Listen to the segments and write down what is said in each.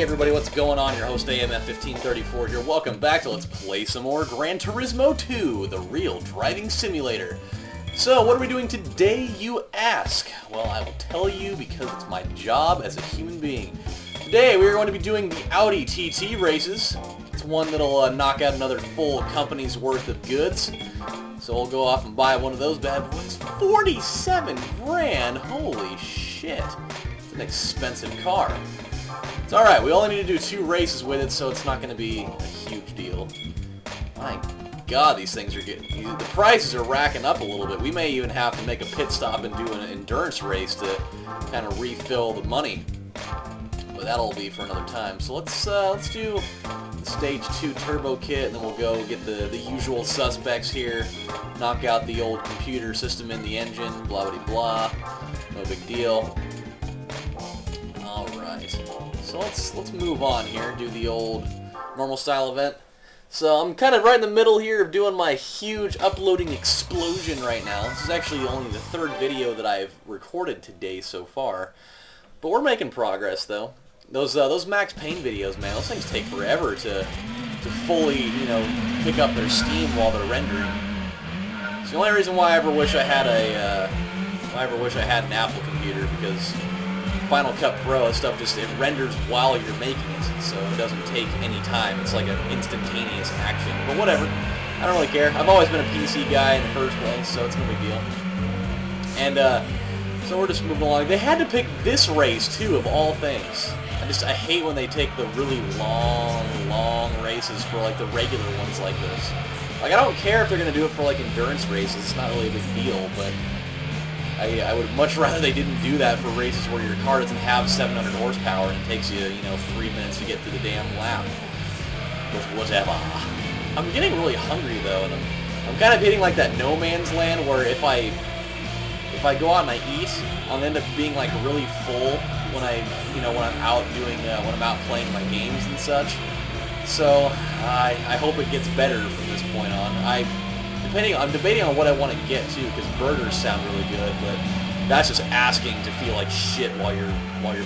Hey everybody, what's going on? Your host AMF1534 here. Welcome back to Let's Play some more Gran Turismo 2, the real driving simulator. So, what are we doing today, you ask? Well, I will tell you because it's my job as a human being. Today, we are going to be doing the Audi TT races. It's one that'll knock out another full company's worth of goods. So we'll go off and buy one of those bad boys. 47 grand! Holy shit. It's an expensive car. It's alright, we only need to do 2 races with it, so it's not going to be a huge deal. My god, these things are getting... The prices are racking up a little bit. We may even have to make a pit stop and do an endurance race to kind of refill the money. But that'll be for another time. So let's do the Stage 2 Turbo Kit, and then we'll go get the usual suspects here. Knock out the old computer system in the engine, blah blah blah. No big deal. Alright. So let's move on here, do the old normal style event. So I'm kind of right in the middle here of doing my huge uploading explosion right now. This is actually only the 3rd video that I've recorded today so far. But we're making progress though. Those Max Payne videos, man, those things take forever to fully, you know, pick up their steam while they're rendering. It's the only reason why I ever wish I had an Apple computer, because Final Cut Pro and stuff it renders while you're making it, so it doesn't take any time. It's like an instantaneous action. But whatever, I don't really care. I've always been a PC guy in the first place, so it's no big deal. And so we're just moving along. They had to pick this race too, of all things. I hate when they take the really long races for like the regular ones like this. Like, I don't care if they're gonna do it for like endurance races. It's not really a big deal, but I would much rather they didn't do that for races where your car doesn't have 700 horsepower and it takes you, you know, 3 minutes to get through the damn lap. Whatever. I'm getting really hungry though, and I'm kind of hitting like that no man's land where if I go out and I eat, I'll end up being like really full when I'm out doing when I'm out playing my games and such. So I hope it gets better from this point on. I'm debating on what I want to get too, because burgers sound really good, but that's just asking to feel like shit while you're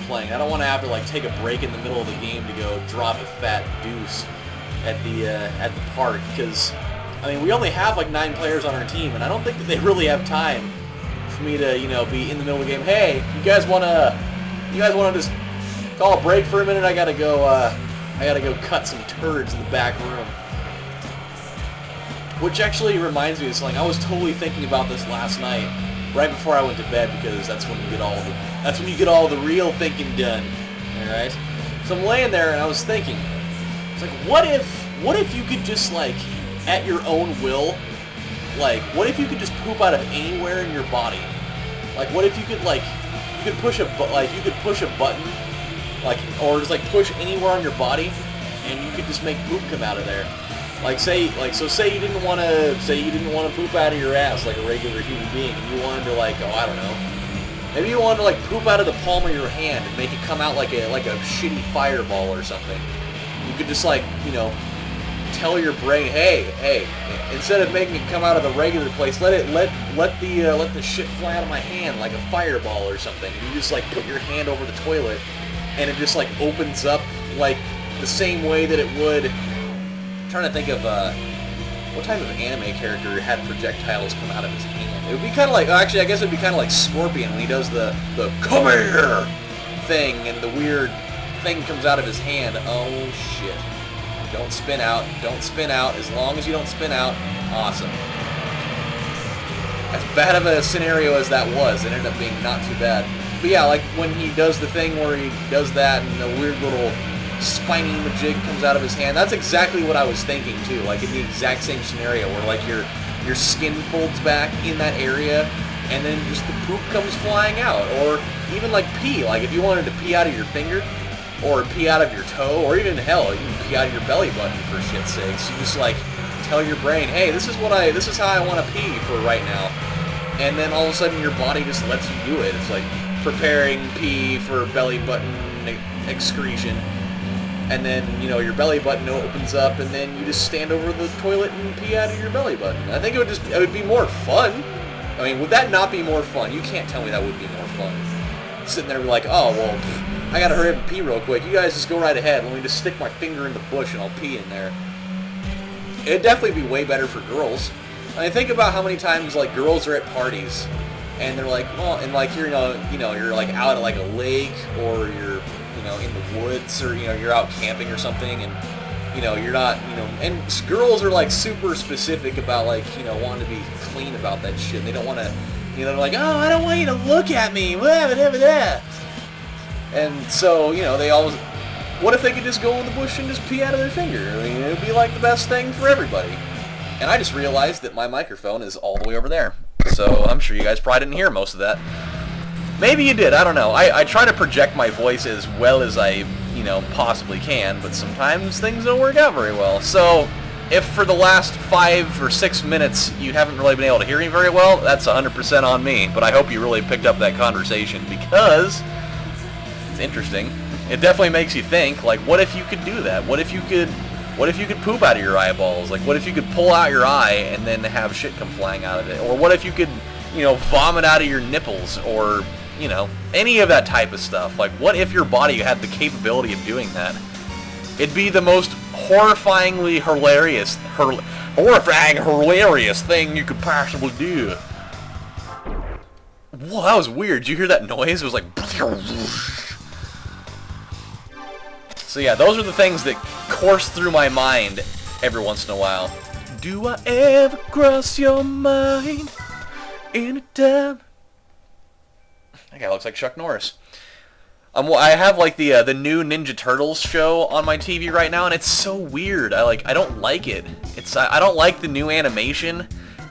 playing. I don't want to have to like take a break in the middle of the game to go drop a fat deuce at the park, because I mean we only have like 9 players on our team, and I don't think that they really have time for me to, you know, be in the middle of the game. Hey, you guys wanna just call a break for a minute? I gotta go cut some turds in the back room. Which actually reminds me of something. I was totally thinking about this last night, right before I went to bed, because that's when you get all the real thinking done. All right. So I'm laying there and I was thinking, it's like, what if you could just like, at your own will, like, what if you could just poop out of anywhere in your body? Like, what if you could like, you could push a button, like, or just like push anywhere on your body, and you could just make poop come out of there. Like, say you didn't want to poop out of your ass like a regular human being, and you wanted to, like, oh, I don't know, maybe you wanted to like poop out of the palm of your hand and make it come out like a shitty fireball or something. You could just, like, you know, tell your brain, hey, instead of making it come out of the regular place, let the shit fly out of my hand like a fireball or something. And you just like put your hand over the toilet, and it just like opens up like the same way that it would. I'm trying to think of what type of anime character had projectiles come out of his hand. It would be kind of like, actually I guess it would be kind of like Scorpion when he does the come here thing, and the weird thing comes out of his hand. Oh shit. Don't spin out. Don't spin out. As long as you don't spin out, awesome. As bad of a scenario as that was, it ended up being not too bad. But yeah, like when he does the thing where he does that and the weird little spiny majig comes out of his hand, that's exactly what I was thinking too. Like in the exact same scenario where like your skin folds back in that area, and then just the poop comes flying out. Or even like pee. Like if you wanted to pee out of your finger, or pee out of your toe, or even hell, you can pee out of your belly button for shit's sakes. You just like tell your brain, hey, this is how I want to pee for right now, and then all of a sudden your body just lets you do it. It's like preparing pee for belly button excretion, and then, you know, your belly button opens up, and then you just stand over the toilet and pee out of your belly button. I think it would be more fun. I mean, would that not be more fun? You can't tell me that would be more fun. Sitting there like, oh, well, I gotta hurry up and pee real quick. You guys just go right ahead. Let me just stick my finger in the bush and I'll pee in there. It'd definitely be way better for girls. I mean, think about how many times, like, girls are at parties, and they're like, well, and, like, you're, you're, like, out at, like, a lake, or you're, in the woods, or, you're out camping or something, and, you're not, and girls are, like, super specific about, like, wanting to be clean about that shit. They don't want to, they're like, oh, I don't want you to look at me, blah, blah, blah, blah. And so, they always, what if they could just go in the bush and just pee out of their finger? I mean, it would be, like, the best thing for everybody. And I just realized that my microphone is all the way over there. So I'm sure you guys probably didn't hear most of that. Maybe you did, I don't know. I try to project my voice as well as I, possibly can, but sometimes things don't work out very well. So if for the last 5 or 6 minutes you haven't really been able to hear me very well, that's 100% on me. But I hope you really picked up that conversation, because it's interesting. It definitely makes you think, like, what if you could do that? What if you could poop out of your eyeballs? Like, what if you could pull out your eye and then have shit come flying out of it? Or what if you could, vomit out of your nipples? Or, any of that type of stuff. Like, what if your body had the capability of doing that? It'd be the most horrifying, hilarious thing you could possibly do. Whoa, that was weird. Did you hear that noise? It was like... So yeah, those are the things that course through my mind every once in a while. Do I ever cross your mind anytime? That guy looks like Chuck Norris. I have like the new Ninja Turtles show on my TV right now, and it's so weird. I don't like it. I don't like the new animation,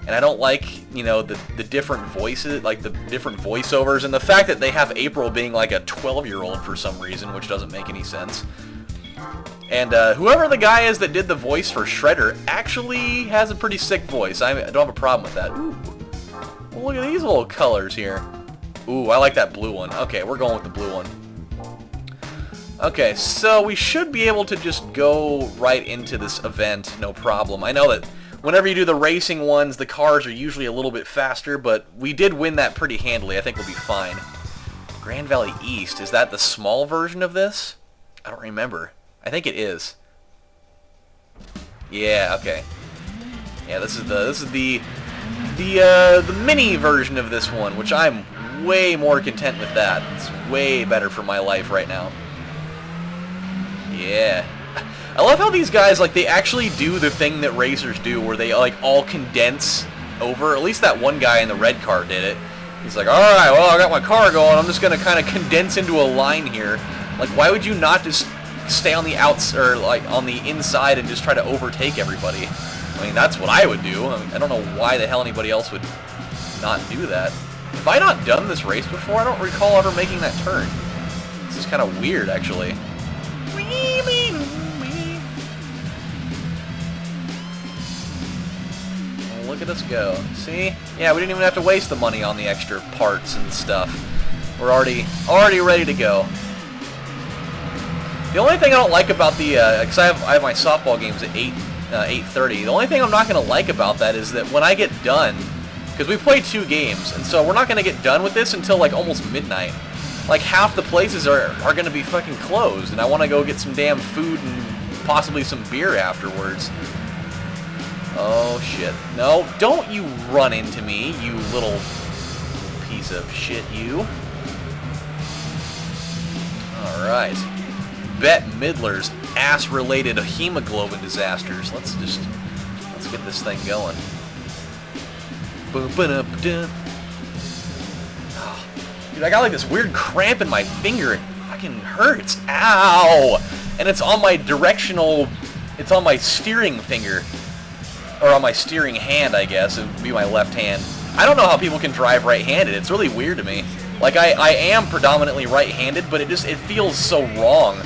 and I don't like the different voices, like the different voiceovers, and the fact that they have April being like a 12-year-old for some reason, which doesn't make any sense. And whoever the guy is that did the voice for Shredder actually has a pretty sick voice. I don't have a problem with that. Ooh, well, look at these little colors here. Ooh, I like that blue one. Okay, we're going with the blue one. Okay, so we should be able to just go right into this event, no problem. I know that whenever you do the racing ones, the cars are usually a little bit faster, but we did win that pretty handily. I think we'll be fine. Grand Valley East, is that the small version of this? I don't remember. I think it is. Yeah, okay. Yeah, this is the mini version of this one, which I'm way more content with that. It's way better for my life right now. Yeah. I love how these guys, like, they actually do the thing that racers do, where they, like, all condense over. At least that one guy in the red car did it. He's like, alright, well, I got my car going, I'm just gonna kind of condense into a line here. Like, why would you not just stay on the outs, or, like, on the inside and just try to overtake everybody? I mean, that's what I would do. I mean, I don't know why the hell anybody else would not do that. Have I not done this race before? I don't recall ever making that turn. This is kind of weird, actually. Oh, look at us go. See? Yeah, we didn't even have to waste the money on the extra parts and stuff. We're already ready to go. The only thing I don't like about the, because I have my softball games at 8:30. The only thing I'm not going to like about that is that when I get done, because we play 2 games, and so we're not going to get done with this until like almost midnight. Like half the places are going to be fucking closed, and I want to go get some damn food and possibly some beer afterwards. Oh shit. No, don't you run into me, you little piece of shit, you. Alright. Bette Midler's ass-related hemoglobin disasters. Let's get this thing going. Oh, dude, I got like this weird cramp in my finger. It fucking hurts. Ow! And it's on my directional... It's on my steering finger. Or on my steering hand, I guess. It would be my left hand. I don't know how people can drive right-handed. It's really weird to me. Like, I am predominantly right-handed, but it feels so wrong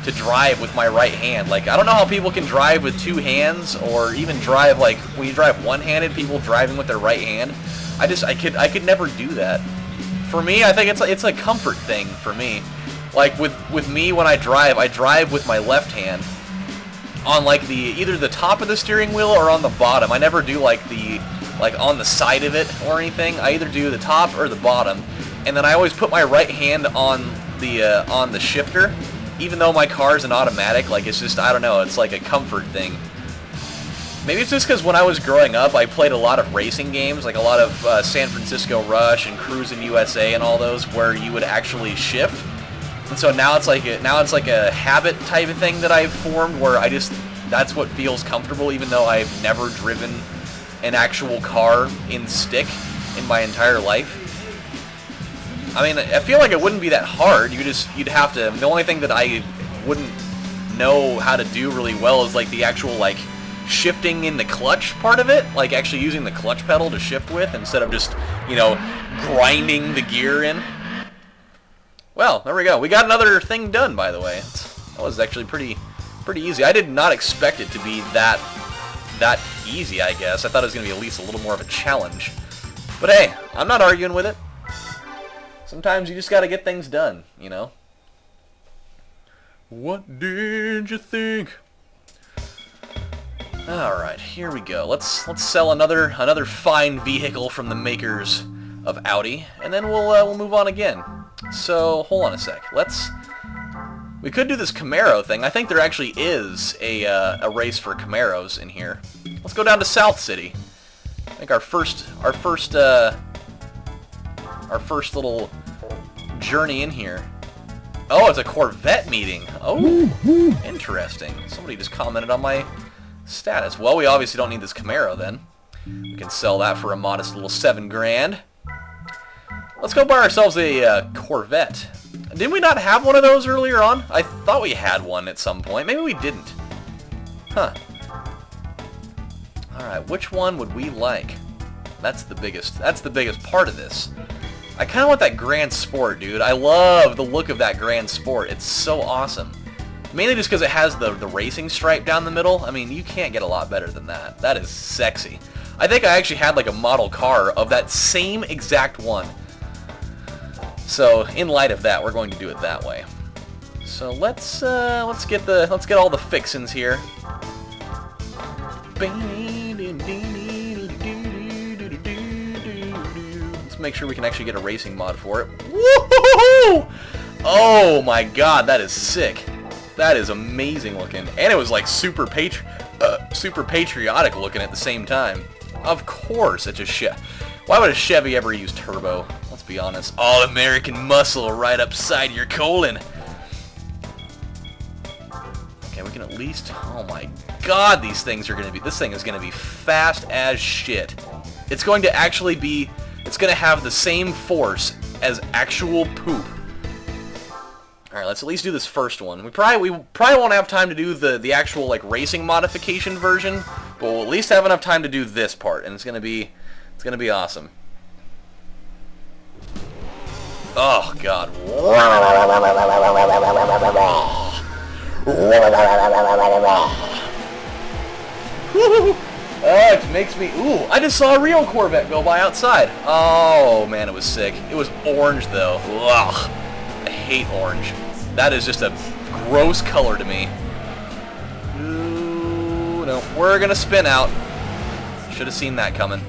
to drive with my right hand. Like, I don't know how people can drive with 2 hands, or even drive, like, when you drive one-handed, people driving with their right hand. I could never do that. For me, I think it's a comfort thing for me. Like, with me, when I drive with my left hand on, like, either the top of the steering wheel or on the bottom. I never do, like, on the side of it or anything. I either do the top or the bottom. And then I always put my right hand on on the shifter, even though my car's an automatic. Like, it's just, I don't know, it's like a comfort thing. Maybe it's just because when I was growing up, I played a lot of racing games, like a lot of San Francisco Rush and Cruisin' USA and all those, where you would actually shift. And so now it's like a habit type of thing that I've formed, where that's what feels comfortable, even though I've never driven an actual car in stick in my entire life. I mean, I feel like it wouldn't be that hard. You'd have to. The only thing that I wouldn't know how to do really well is like the actual like shifting in the clutch part of it, like actually using the clutch pedal to shift with instead of just, you know, grinding the gear in. Well, there we go. We got another thing done, by the way. That was actually pretty easy. I did not expect it to be that easy, I guess. I thought it was going to be at least a little more of a challenge. But hey, I'm not arguing with it. Sometimes you just got to get things done, you know? What did you think? Alright, here we go. Let's sell another fine vehicle from the makers of Audi, and then we'll move on again. So, hold on a sec. We could do this Camaro thing. I think there actually is a race for Camaros in here. Let's go down to South City. I think our first little journey in here. Oh, it's a Corvette meeting. Oh, interesting. Somebody just commented on my status. Well, we obviously don't need this Camaro then. We can sell that for a modest little $7 grand. Let's go buy ourselves a Corvette. Didn't we not have one of those earlier on? I thought we had one at some point. Maybe we didn't. Huh. Alright, which one would we like? That's the biggest part of this. I kind of want that Grand Sport, dude. I love the look of that Grand Sport. It's so awesome. Mainly just because it has the racing stripe down the middle. I mean, you can't get a lot better than that. That is sexy. I think I actually had like a model car of that same exact one. So, in light of that, we're going to do it that way. So let's get all the fixins here. Let's make sure we can actually get a racing mod for it. Woohoo! Oh my god, that is sick. That is amazing looking, and it was like super patriotic looking at the same time. Of course, it's a Chevy. Why would a Chevy ever use turbo? Let's be honest. All American muscle right upside your colon. Okay, we can at least. Oh my god, these things are gonna be. This thing is gonna be fast as shit. It's going to actually be. It's gonna have the same force as actual poop. Alright, let's at least do this first one. We probably won't have time to do the actual like racing modification version, but we'll at least have enough time to do this part, and it's gonna be awesome. Oh god. Oh, it makes me. Ooh, I just saw a real Corvette go by outside. Oh man, it was sick. It was orange though. Ugh. I hate orange. That is just a gross color to me. Ooh, no. We're gonna spin out. Should have seen that coming.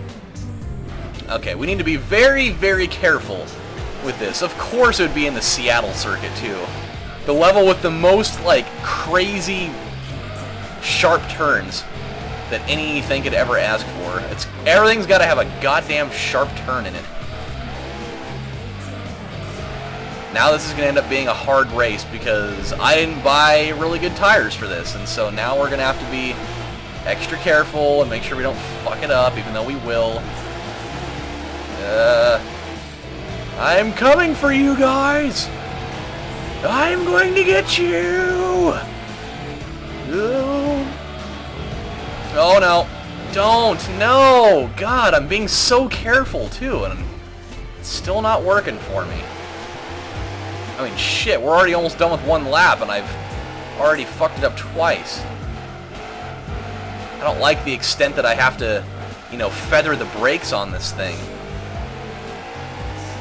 Okay, we need to be very, very careful with this. Of course it would be in the Seattle circuit too. The level with the most, like, crazy sharp turns that anything could ever ask for. Everything's got to have a goddamn sharp turn in it. Now this is going to end up being a hard race because I didn't buy really good tires for this, and so now we're going to have to be extra careful and make sure we don't fuck it up, even though we will. I'm coming for you guys! I'm going to get you! Oh no. Don't! No! God, I'm being so careful too, and it's still not working for me. I mean, shit, we're already almost done with one lap, and I've already fucked it up twice. I don't like the extent that I have to, you know, feather the brakes on this thing.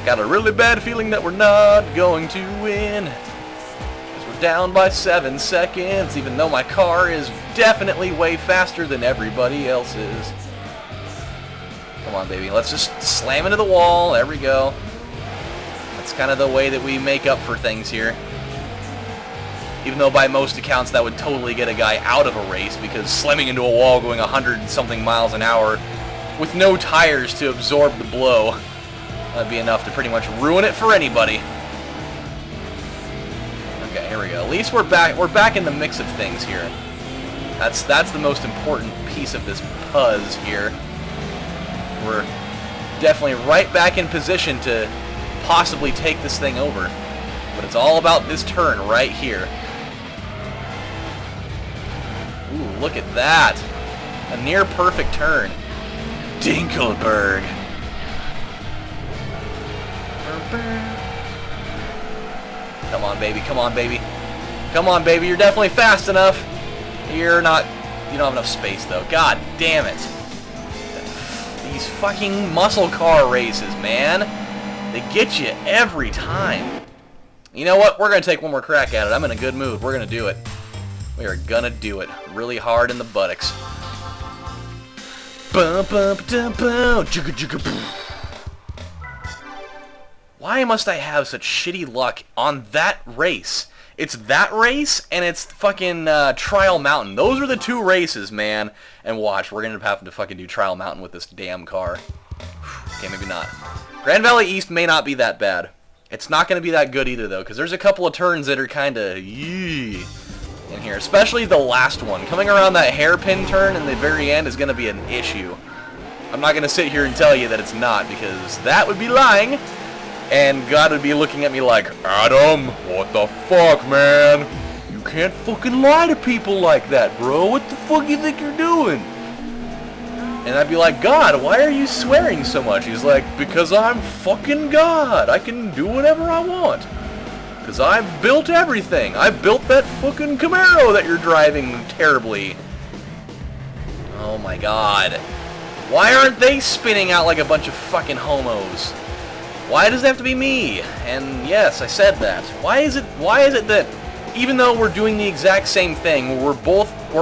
Got a really bad feeling that we're not going to win. Because we're down by 7 seconds, even though my car is definitely way faster than everybody else's. Come on, baby. Let's just slam into the wall. There we go. kind of the way that we make up for things here. Even though by most accounts that would totally get a guy out of a race, because slamming into a wall going 100-something miles an hour with no tires to absorb the blow, that'd be enough to pretty much ruin it for anybody. Okay, here we go. At least we're back in the mix of things here. That's the most important piece of this puzz here. We're definitely right back in position to possibly take this thing over. But it's all about this turn right here. Ooh, look at that. A near perfect turn. Dinkelberg. Come on, baby. Come on, baby. Come on, baby. You're definitely fast enough. You're not... You don't have enough space, though. God damn it. These fucking muscle car races, man. They get you every time. You know what? We're going to take one more crack at it. I'm in a good mood. We're going to do it. We are going to do it. Really hard in the buttocks. Why must I have such shitty luck on that race? It's that race, and it's fucking Trial Mountain. Those are the two races, man. And watch, we're going to have to fucking do Trial Mountain with this damn car. Okay, maybe not. Grand Valley East may not be that bad. It's not going to be that good either, though, because there's a couple of turns that are kind of yee in here. Especially the last one. Coming around that hairpin turn in the very end is going to be an issue. I'm not going to sit here and tell you that it's not, because that would be lying. And God would be looking at me like, Adam, what the fuck, man? You can't fucking lie to people like that, bro. What the fuck you think you're doing? And I'd be like, God, why are you swearing so much? He's like, because I'm fucking God. I can do whatever I want. Because I've built everything. I built that fucking Camaro that you're driving terribly. Oh my God. Why aren't they spinning out like a bunch of fucking homos? Why does it have to be me? And yes, I said that. Why is it that even though we're doing the exact same thing, we're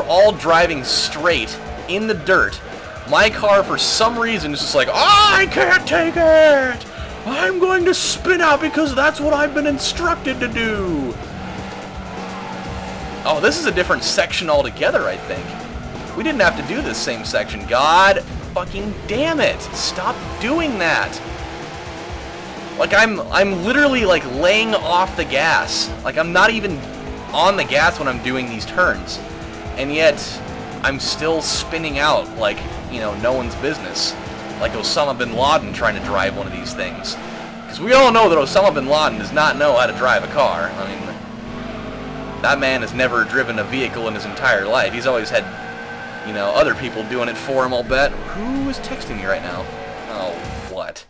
all driving straight in the dirt, my car for some reason is just like, I can't take it! I'm going to spin out because that's what I've been instructed to do! Oh, this is a different section altogether, I think. We didn't have to do this same section. God fucking damn it! Stop doing that! Like, I'm literally, like, laying off the gas. Like, I'm not even on the gas when I'm doing these turns. And yet, I'm still spinning out like, you know, no one's business. Like Osama bin Laden trying to drive one of these things. Because we all know that Osama bin Laden does not know how to drive a car. I mean, that man has never driven a vehicle in his entire life. He's always had, you know, other people doing it for him, I'll bet. Who is texting me right now? Oh, what?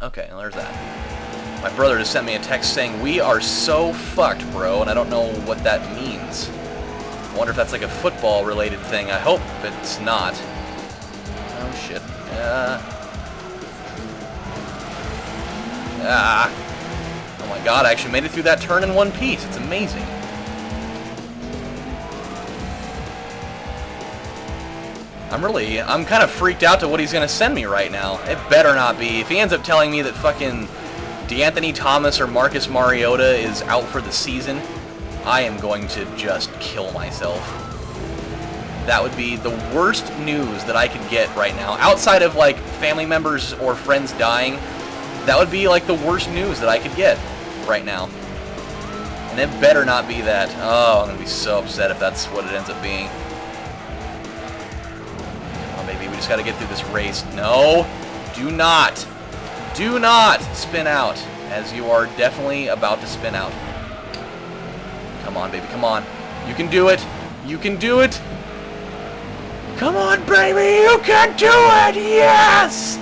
Okay, well, there's that. My brother just sent me a text saying, we are so fucked, bro, and I don't know what that means. I wonder if that's like a football-related thing. I hope it's not. Oh, shit. Oh my God, I actually made it through that turn in one piece. It's amazing. I'm kind of freaked out to what he's going to send me right now. It better not be. If he ends up telling me that fucking DeAnthony Thomas or Marcus Mariota is out for the season, I am going to just kill myself. That would be the worst news that I could get right now. Outside of, like, family members or friends dying, that would be, like, the worst news that I could get right now. And it better not be that. Oh, I'm going to be so upset if that's what it ends up being. Maybe we just got to get through this race. No, do not spin out, as you are definitely about to spin out. Come on, baby, come on. You can do it. You can do it. Come on, baby, you can do it. Yes.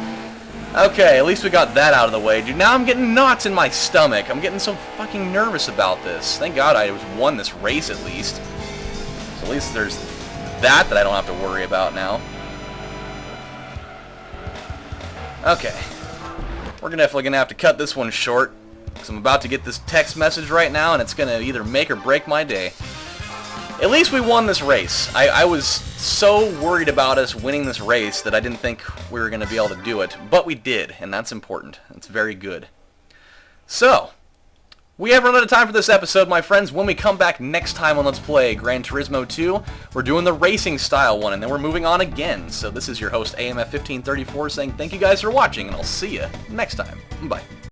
Okay, at least we got that out of the way, dude. Now I'm getting knots in my stomach. I'm getting so fucking nervous about this. Thank God I won this race at least. So at least there's that I don't have to worry about now. Okay, we're definitely going to have to cut this one short, because I'm about to get this text message right now, and it's going to either make or break my day. at least we won this race. I was so worried about us winning this race that I didn't think we were going to be able to do it, but we did, and that's important. That's very good. So, we have run out of time for this episode, my friends. When we come back next time on Let's Play Gran Turismo 2, we're doing the racing style one, and then we're moving on again. So this is your host, AMF1534, saying thank you guys for watching, and I'll see you next time. Bye.